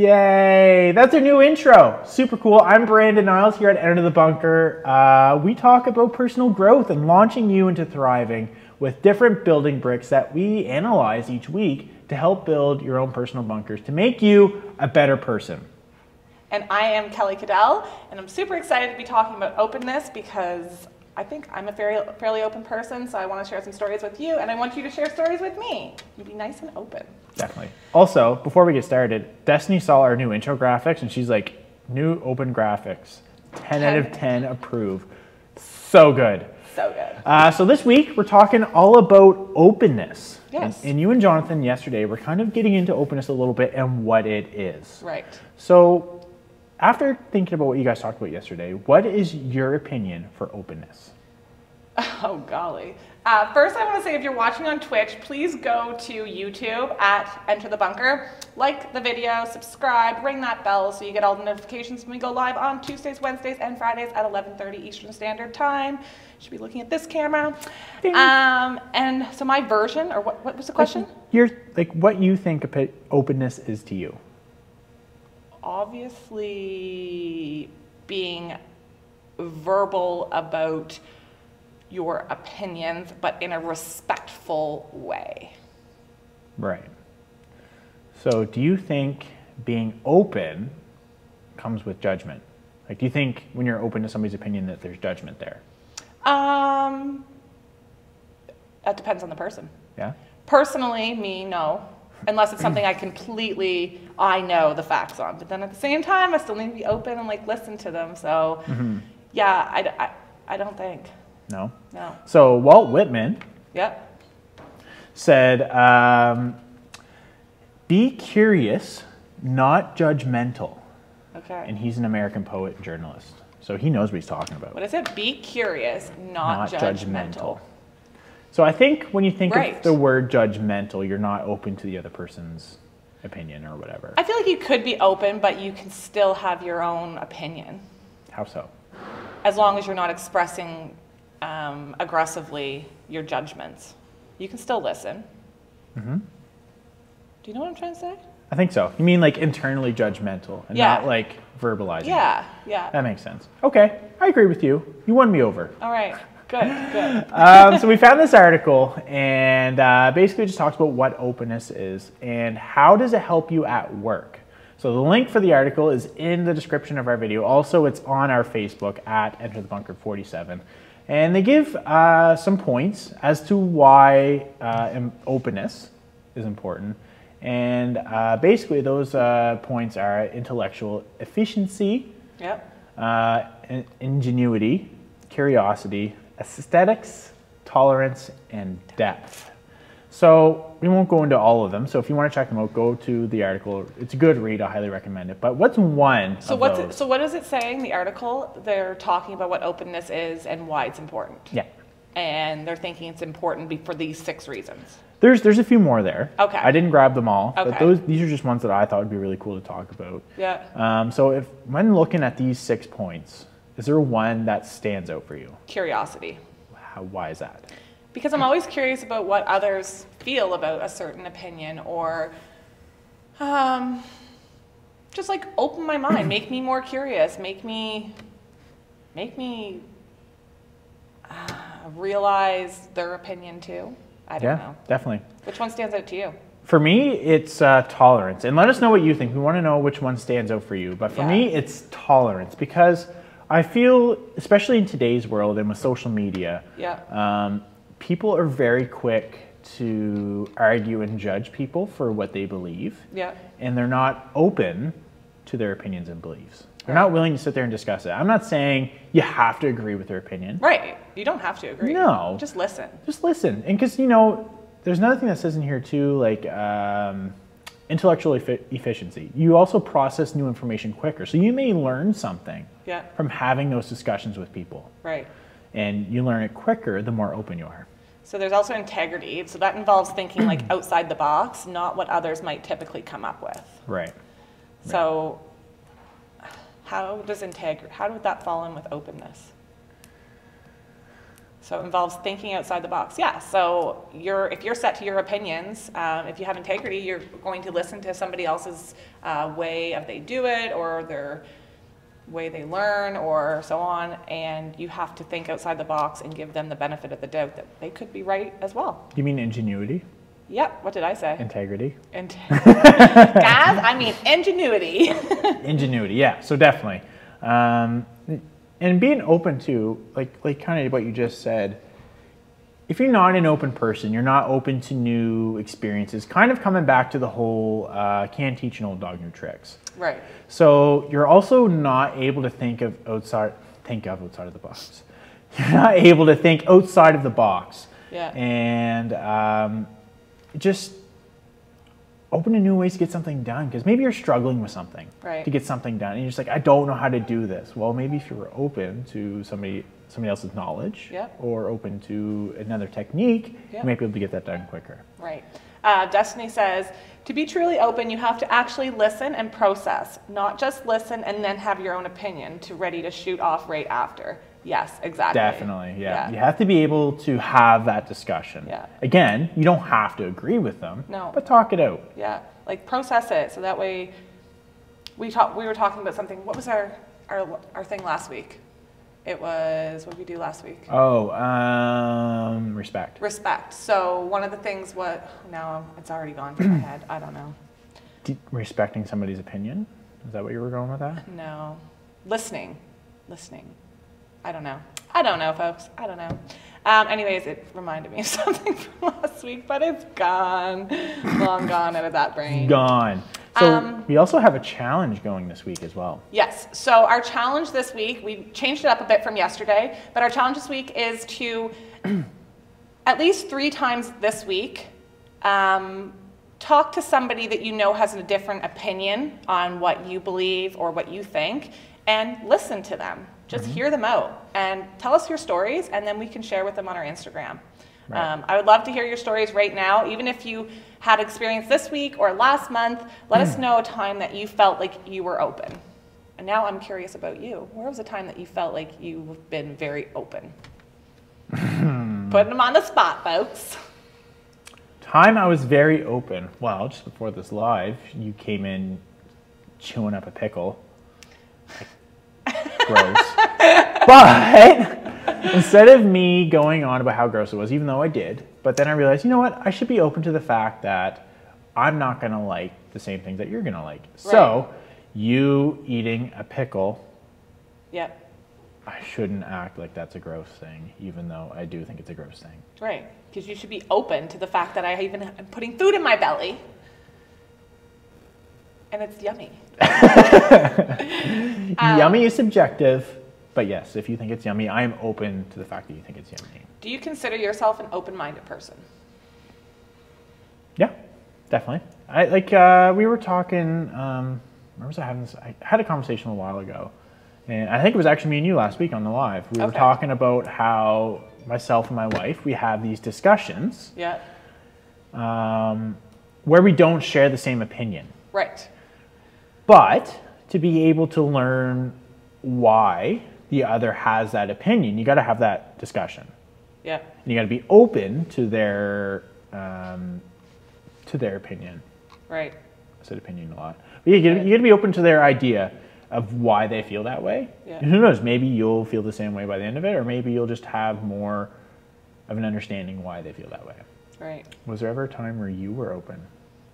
Yay! That's our new intro. Super cool. I'm Brandon Niles here at Enter the Bunker. We talk about personal growth and launching you into thriving with different building bricks that we analyze each week to help build your own personal bunkers to make you a better person. And I am Kelly Cadell, and I'm super excited to be talking about openness because I think I'm a fairly open person, so I want to share some stories with you, and I want you to share stories with me. You be nice and open. Definitely. Also, before we get started, Destiny saw our new intro graphics, and she's like, new open graphics. 10 out of 10 approve. So good. So good. So this week, we're talking all about openness. Yes. And you and Jonathan yesterday were kind of getting into openness a little bit and what it is. Right. So after thinking about what you guys talked about yesterday, what is your opinion for openness? Oh, golly. First, I want to say if you're watching on Twitch, please go to YouTube at Enter the Bunker. Like the video, subscribe, ring that bell so you get all the notifications when we go live on Tuesdays, Wednesdays, and Fridays at 11:30 Eastern Standard Time. Should be looking at this camera. And so my version, or what was the question? What you think openness is to you. Obviously, being verbal about your opinions, but in a respectful way. Right. So do you think being open comes with judgment? Like, do you think when you're open to somebody's opinion that there's judgment there? That depends on the person. Yeah? Personally, me, no. Unless it's something I know the facts on. But then at the same time, I still need to be open and listen to them. So yeah, I don't think. No? No. So Walt Whitman said, be curious, not judgmental. Okay. And he's an American poet and journalist. So he knows what he's talking about. What is it? Be curious, not judgmental. So I think when you think Right. of the word judgmental, you're not open to the other person's opinion or whatever. I feel like you could be open, but you can still have your own opinion. How so? As long as you're not expressing aggressively your judgments. You can still listen. Mm-hmm. Do you know what I'm trying to say? I think so. You mean like internally judgmental and not like verbalizing. Yeah, yeah. That makes sense. Okay, I agree with you. You won me over. All right, good, good. So we found this article and basically just talks about what openness is and how does it help you at work. So the link for the article is in the description of our video. Also, it's on our Facebook at Enter the Bunker 47. And they give some points as to why openness is important. And basically those points are intellectual efficiency, ingenuity, curiosity, aesthetics, tolerance, and depth. So we won't go into all of them. So if you want to check them out, go to the article. It's a good read. I highly recommend it. But what's one of those? So what is it saying, the article? They're talking about what openness is and why it's important. Yeah. And they're thinking it's important for these 6 reasons. There's a few more there. Okay. I didn't grab them all, okay. But these are just ones that I thought would be really cool to talk about. Yeah. So when looking at these 6 points, is there one that stands out for you? Curiosity. Why is that? Because I'm always curious about what others feel about a certain opinion, or just open my mind, make me more curious, make me realize their opinion too. I don't know. Definitely. Which one stands out to you? For me, it's tolerance. And let us know what you think. We want to know which one stands out for you. But for me, it's tolerance. Because I feel, especially in today's world and with social media, people are very quick to argue and judge people for what they believe. Yeah. And they're not open to their opinions and beliefs. They're not willing to sit there and discuss it. I'm not saying you have to agree with their opinion. Right. You don't have to agree. No. Just listen. Just listen. And because, there's another thing that says in here too, like intellectual efficiency. You also process new information quicker. So you may learn something from having those discussions with people. Right. And you learn it quicker the more open you are. So there's also integrity. So that involves thinking outside the box, not what others might typically come up with. Right. So how would that fall in with openness? So it involves thinking outside the box. Yeah, so if you're set to your opinions, if you have integrity, you're going to listen to somebody else's way of they do it, or their way they learn, or so on, and you have to think outside the box and give them the benefit of the doubt that they could be right as well. You mean ingenuity? Yep, what did I say? Integrity. Guys, I mean ingenuity. Ingenuity, yeah, so definitely. And being open to, like kind of what you just said, if you're not an open person, you're not open to new experiences, kind of coming back to the whole can't teach an old dog new tricks. Right. So you're also not able to think of outside of the box. You're not able to think outside of the box. Yeah. And just open to new ways to get something done, because maybe you're struggling with something to get something done, and you're just like, I don't know how to do this. Well, maybe if you were open to somebody else's knowledge, or open to another technique, you might be able to get that done quicker. Right. Destiny says, to be truly open, you have to actually listen and process, not just listen and then have your own opinion ready to shoot off right after. Yes, exactly. Definitely, yeah. You have to be able to have that discussion. Yeah. Again, you don't have to agree with them, but talk it out. Yeah, like process it, so that way we were talking about something. What was our thing last week? It was, what did we do last week? Oh, respect. Respect. So one of the things, now it's already gone from my head. I don't know. Respecting somebody's opinion? Is that what you were going with that? No. Listening. I don't know, folks. I don't know. Anyways, it reminded me of something from last week, but it's gone. Long gone out of that brain. Gone. So we also have a challenge going this week as well. Yes. So our challenge this week, we changed it up a bit from yesterday, but our challenge this week is to at least 3 times this week talk to somebody that you know has a different opinion on what you believe or what you think, and listen to them. Just hear them out and tell us your stories, and then we can share with them on our Instagram. Right. I would love to hear your stories right now, even if you had experience this week or last month. Let us know a time that you felt like you were open. And now I'm curious about you. Where was a time that you felt like you've been very open? Putting them on the spot, folks. Time I was very open. Well, just before this live, you came in chewing up a pickle. Gross. But instead of me going on about how gross it was, even though I did, but then I realized, you know what? I should be open to the fact that I'm not going to like the same things that you're going to like. Right. So you eating a pickle, I shouldn't act like that's a gross thing, even though I do think it's a gross thing. Right. Because you should be open to the fact that I even am putting food in my belly. And it's yummy. Yummy is subjective, but yes, if you think it's yummy, I am open to the fact that you think it's yummy. Do you consider yourself an open-minded person? Yeah, definitely. We were talking, where was I having this? I had a conversation a while ago, and I think it was actually me and you last week on the live. We were talking about how myself and my wife, we have these discussions where we don't share the same opinion. Right. But to be able to learn why the other has that opinion, you got to have that discussion. Yeah. And you got to be open to their opinion. Right. I said opinion a lot. But you got to be open to their idea of why they feel that way. Yeah. And who knows, maybe you'll feel the same way by the end of it, or maybe you'll just have more of an understanding why they feel that way. Right. Was there ever a time where you were open?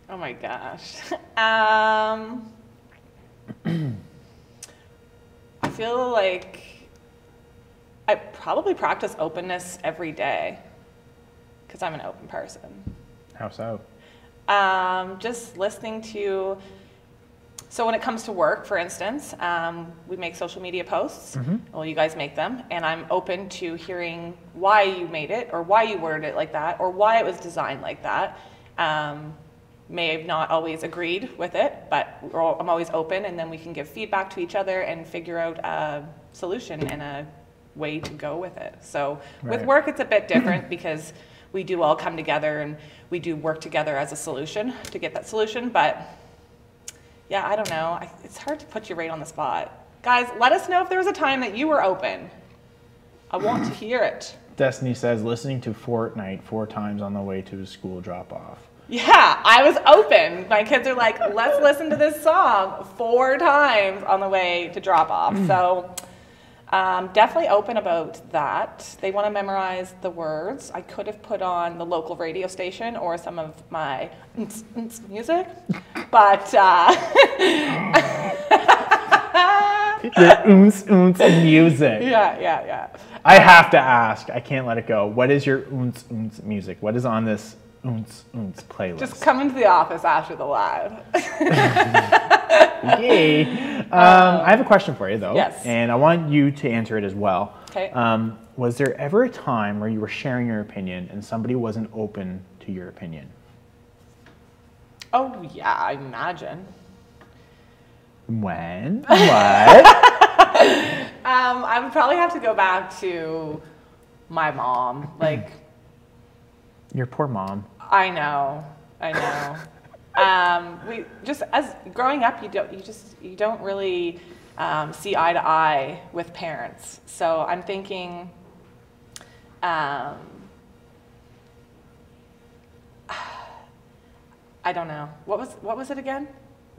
Oh my gosh. I feel like I probably practice openness every day because I'm an open person. How so? Just listening to, so when it comes to work, for instance, we make social media posts. Well, you guys make them, and I'm open to hearing why you made it, or why you worded it like that, or why it was designed like that. May have not always agreed with it, but I'm always open, and then we can give feedback to each other and figure out a solution and a way to go with it. So with work, it's a bit different because we do all come together and we do work together as a solution to get that solution. But yeah, I don't know. It's hard to put you right on the spot. Guys, let us know if there was a time that you were open. I want to hear it. Destiny says listening to Fortnite 4 times on the way to his school drop-off. Yeah, I was open. My kids are like, let's listen to this song 4 times on the way to drop off. So definitely open about that. They want to memorize the words. I could have put on the local radio station or some of my music, but Your music. Yeah. I have to ask. I can't let it go. What is your music? What is on this playlist? Just come into the office after the live. Yay. I have a question for you, though. Yes. And I want you to answer it as well. Okay. Was there ever a time where you were sharing your opinion and somebody wasn't open to your opinion? Oh, yeah, I imagine. When? What? I would probably have to go back to my mom. Like, Your poor mom. I know. We just, as growing up, you don't really see eye to eye with parents. So I'm thinking, I don't know. What was it again?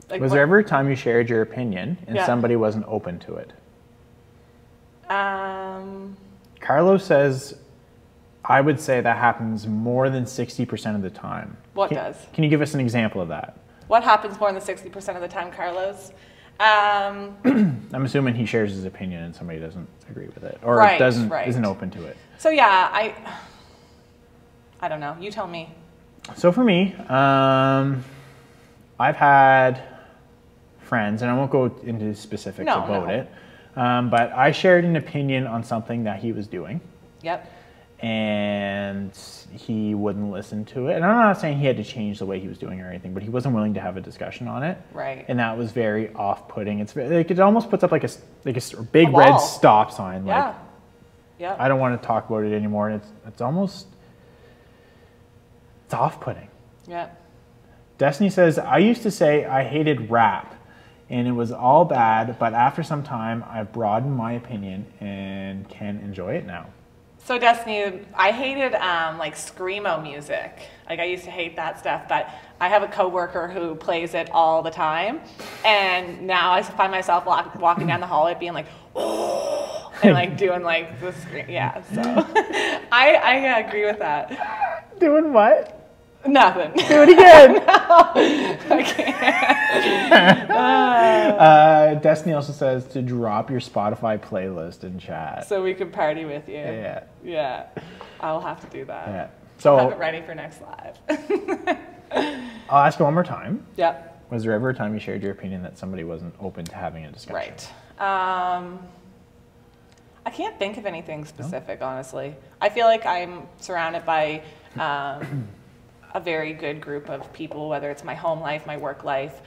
Like, Was there ever a time you shared your opinion and somebody wasn't open to it? Carlos says, I would say that happens more than 60% of the time. Can you give us an example of that? What happens more than 60% of the time, Carlos? I'm assuming he shares his opinion and somebody doesn't agree with it or isn't open to it. So yeah, I don't know. You tell me. So for me, I've had friends, and I won't go into specifics about it, but I shared an opinion on something that he was doing. Yep. And he wouldn't listen to it. And I'm not saying he had to change the way he was doing it or anything, but he wasn't willing to have a discussion on it. Right. And that was very off-putting. It's like it almost puts up like a big red stop sign. Like, yeah. I don't want to talk about it anymore. And it's off-putting. Yeah. Destiny says, I used to say I hated rap and it was all bad, but after some time I've broadened my opinion and can enjoy it now. So Destiny, I hated like screamo music. Like I used to hate that stuff, but I have a coworker who plays it all the time, and now I find myself walking down the hallway being like, oh, and like doing like the scream. Yeah, so I agree with that. Doing what? Nothing. Do it again. No, I can't. Destiny also says to drop your Spotify playlist in chat. So we can party with you. Yeah. Yeah. I'll have to do that. Yeah. So I'll have it ready for next live. I'll ask you one more time. Yep. Was there ever a time you shared your opinion that somebody wasn't open to having a discussion? Right. I can't think of anything specific, honestly. I feel like I'm surrounded by a very good group of people, whether it's my home life, my work life.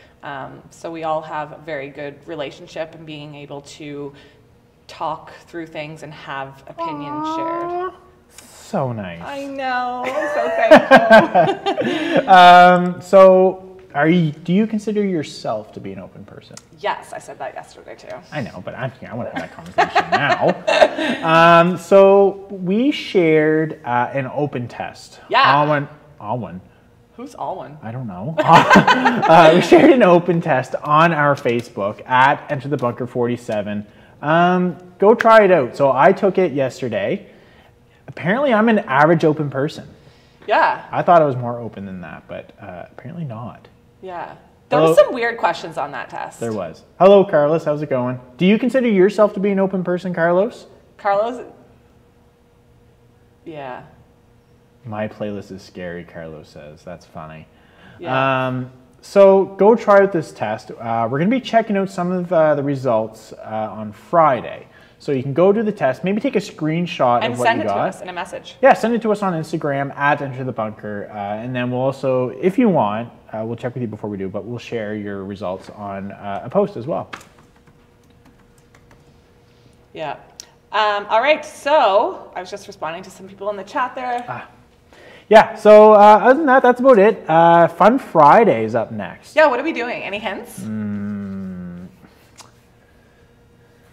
So we all have a very good relationship and being able to talk through things and have opinions shared. So nice. I know. I'm so thankful. So do you consider yourself to be an open person? Yes, I said that yesterday too. I know, but I'm here. I want to have that conversation now. So we shared an open test. Yeah. Alwyn. Who's Alwyn? I don't know. We shared an open test on our Facebook at Enter the Bunker 47. Go try it out. So I took it yesterday. Apparently I'm an average open person. Yeah. I thought I was more open than that, but apparently not. Yeah. There were some weird questions on that test. There was. Hello, Carlos. How's it going? Do you consider yourself to be an open person, Carlos? Carlos? Yeah. My playlist is scary, Carlos says. That's funny. Yeah. So go try out this test. We're going to be checking out some of the results on Friday. So you can go do the test, maybe take a screenshot of what you got. And send it to us in a message. Yeah, send it to us on Instagram at Enter the Bunker. And then we'll also, if you want, we'll check with you before we do, but we'll share your results on a post as well. Yeah. All right, so I was just responding to some people in the chat there. Yeah, so other than that, that's about it. Fun Friday is up next. Yeah, what are we doing? Any hints?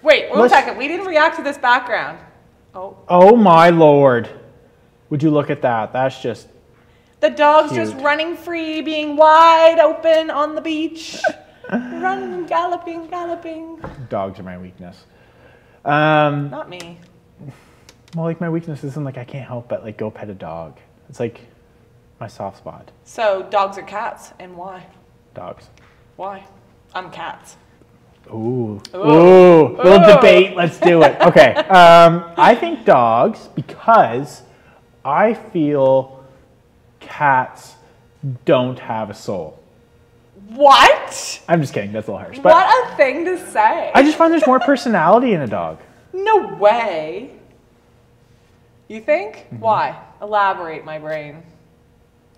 Wait, one second. We didn't react to this background. Oh. Oh my Lord. Would you look at that? That's just The dog's cute. just running free, being wide open on the beach. Running, galloping, galloping. Dogs are my weakness. Not me. Well, like my weakness isn't like I can't help but like go pet a dog. It's like my soft spot. So dogs or cats, and why? Dogs. Why? I'm cats. Ooh. Ooh. Ooh. Little Ooh. debate. Let's do it. Okay. I think dogs because I feel cats don't have a soul. What? I'm just kidding. That's a little harsh. But What a thing to say. I just find there's more personality in a dog. No way. You think? Mm-hmm. Why? Elaborate, my brain.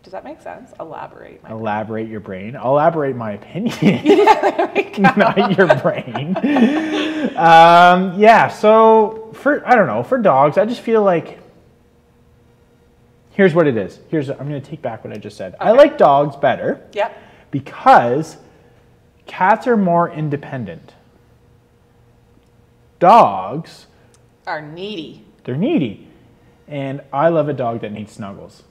Does that make sense? Elaborate, my brain. Elaborate your brain. I'll elaborate my opinion, There we go. not your brain. Yeah. So I don't know. For dogs, I just feel like here's what it is. I'm going to take back what I just said. I like dogs better. Yep. Because cats are more independent. Dogs, Are needy. they're needy. And I love a dog that needs snuggles.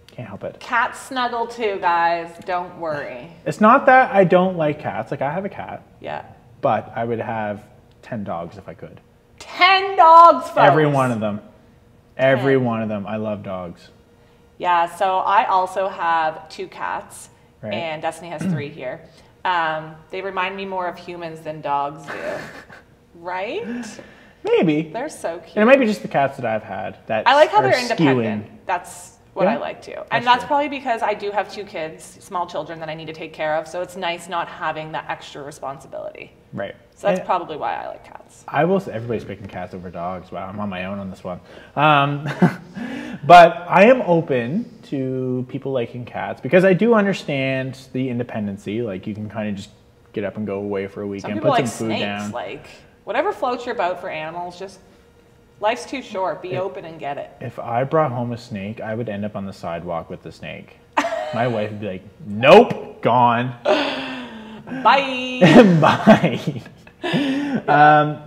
Can't help it. Cats snuggle too, guys. Don't worry. It's not that I don't like cats. Like, I have a cat, Yeah. but I would have 10 dogs if I could. 10 dogs, folks. Every one of them. Every 10. one of them. I love dogs. Yeah, so I also have 2 cats, Right. and Destiny has 3 here. They remind me more of humans than dogs do. Right? Maybe. They're so cute. And it might be just the cats that I've had that I like how are they're independent. skewing. That's what Yeah, I like too. that's And that's true. probably because I do have 2 kids, small children that I need to take care of. So it's nice not having that extra responsibility. Right. So that's And probably why I like cats. I will say everybody's picking cats over dogs. Wow, I'm on my own on this one. But I am open to people liking cats because I do understand the independency. Like, you can kind of just get up and go away for a Some weekend, people put like some food snakes. down. Like whatever floats your boat for animals, just life's too short. Be open and get it. If I brought home a snake, I would end up on the sidewalk with the snake. My wife would be like, "Nope, gone." Bye. Bye.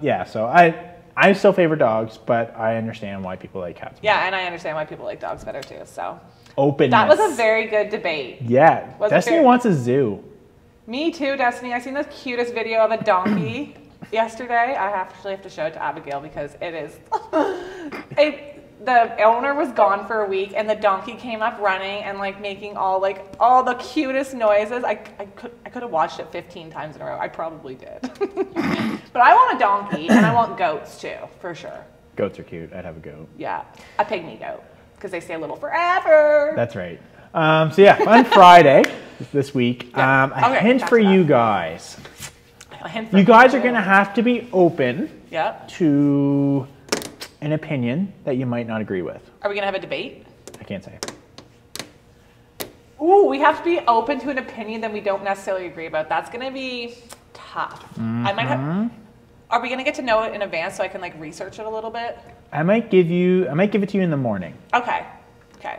Yeah, so I still favor dogs, but I understand why people like cats. Yeah, and I understand why people like dogs better too. So Openness. that was a very good debate. Yeah. Was it Destiny fair? wants a zoo. Me too, Destiny. I seen the cutest video of a donkey yesterday. I actually have to show it to Abigail because it is. The owner was gone for a week, and the donkey came up running and like making all the cutest noises. I could have watched it 15 times in a row. I probably did. But I want a donkey, and I want goats too, for sure. Goats are cute. I'd have a goat. Yeah, a pygmy goat because they stay little forever. That's right. So yeah, on Friday this week, Yeah. a Okay, hint that's for enough. you guys. A hint for You guys are too. going to have to be open Yep. to an opinion that you might not agree with. Are we gonna have a debate? I can't say. Ooh, we have to be open to an opinion that we don't necessarily agree about. That's gonna be tough. I might have. Are we gonna get to know it in advance so I can like research it a little bit? I might give it to you in the morning. Okay. Okay.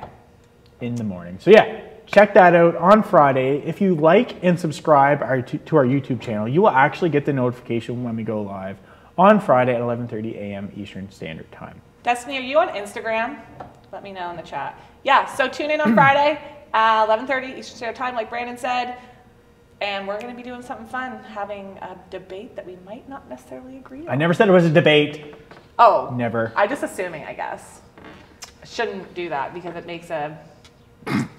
In the morning. So yeah, check that out on Friday. If you like and subscribe to our YouTube channel, you will actually get the notification when we go live on Friday at 11:30 a.m. Eastern Standard Time. Destiny, are you on Instagram? Let me know in the chat. Yeah. So tune in on Friday, 11:30 Eastern Standard Time, like Brandon said, and we're gonna be doing something fun, having a debate that we might not necessarily agree on. I never said it was a debate. Oh. Never. I'm just assuming, I guess. I shouldn't do that because it makes a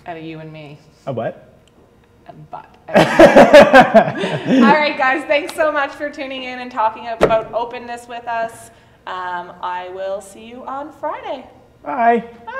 out of you and me. A what? But all right, guys, thanks so much for tuning in and talking about openness with us. I will see you on Friday. Bye. Bye.